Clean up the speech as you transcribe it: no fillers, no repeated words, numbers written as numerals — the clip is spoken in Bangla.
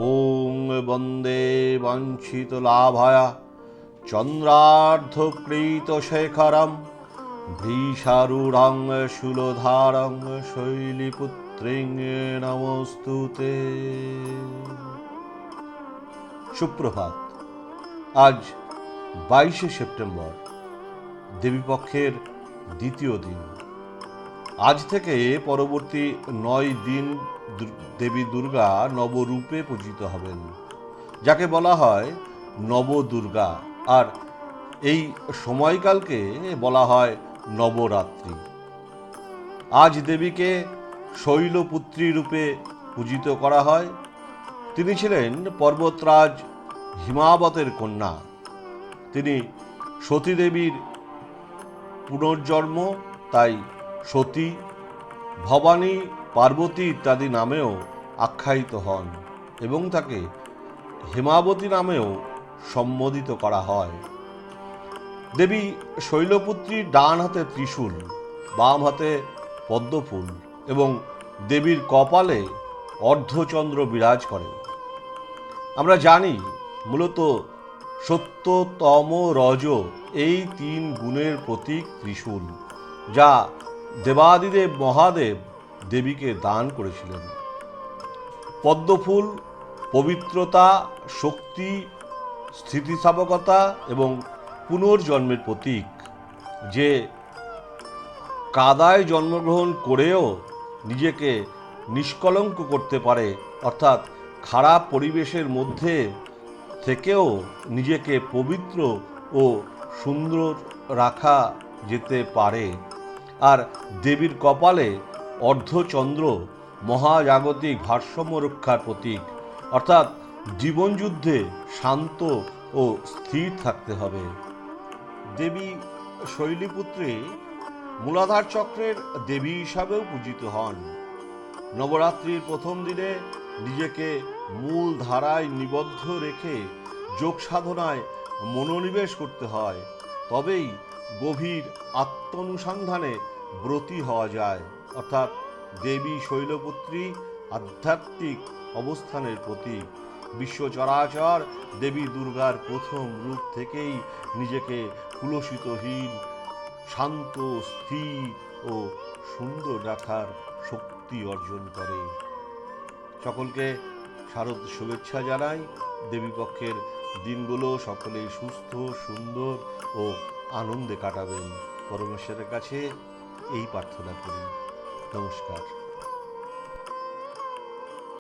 ওং বন্দে বাঞ্ছিত লাভায়া চন্দ্রার্ধকৃত শেখরম ভৃষারূঢ়ং শূলধারং শৈলীপুত্রীং নমস্তুতে। সুপ্রভাত। আজ 22শে সেপ্টেম্বর, দেবীপক্ষের দ্বিতীয় দিন। আজ থেকে পরবর্তী 9 দিন দেবী দুর্গা নবরূপে পূজিত হবেন, যাকে বলা হয় নবদুর্গা। আর এই সময়কালকে বলা হয় নবরাত্রি। আজ দেবীকে শৈলপুত্রী রূপে পূজিত করা হয়। তিনি ছিলেন পর্বতরাজ হিমাবতের কন্যা। তিনি সতী দেবীর পুনর্জন্ম, তাই সতী, ভবানী, পার্বতী ইত্যাদি নামেও আখ্যায়িত হন এবং তাকে হেমাবতী নামেও সম্বোধিত করা হয়। দেবী শৈলপুত্রীর ডান হাতে ত্রিশূল, বাম হাতে পদ্মফুল এবং দেবীর কপালে অর্ধচন্দ্র বিরাজ করে। আমরা জানি মূলত সত্য, তম, রজ এই 3 গুণের প্রতীক ত্রিশূল, যা দেবাদিদেব মহাদেব দেবীকে দান করেছিলেন। পদ্মফুল পবিত্রতা, শক্তি, স্থিতিস্থাপকতা এবং পুনর্জন্মের প্রতীক, যে কাদায় জন্মগ্রহণ করেও নিজেকে নিষ্কলঙ্ক করতে পারে, অর্থাৎ খারাপ পরিবেশের মধ্যে থেকেও নিজেকে পবিত্র ও সুন্দর রাখা যেতে পারে। আর দেবীর কপালে অর্ধচন্দ্র মহাজাগতিক ভারসাম্য রক্ষার প্রতীক, অর্থাৎ জীবনযুদ্ধে শান্ত ও স্থির থাকতে হবে। দেবী শৈলীপুত্রী মূলাধার চক্রের দেবী হিসাবেও পূজিত হন। নবরাত্রির প্রথম দিনে নিজেকে মূল ধারায় নিবদ্ধ রেখে যোগ সাধনায় মনোনিবেশ করতে হয়, তবেই গভীর আত্মানুসন্ধানে ব্রতী হওয়া যায়। অর্থাৎ দেবী শৈলপুত্রী আধ্যাত্মিক অবস্থানের প্রতীক। বিশ্ব চরাচর দেবী দুর্গার প্রথম রূপ থেকেই নিজেকে কুলসিতহীন, শান্ত, স্থির ও সুন্দর রাখার শক্তি অর্জন করে। সকলকে শারদ শুভেচ্ছা জানাই। দেবীপক্ষের দিনগুলো সকলেই সুস্থ, সুন্দর ও আনন্দে কাটাবেন, পরমেশ্বরের কাছে এই প্রার্থনা করি। নমস্কার।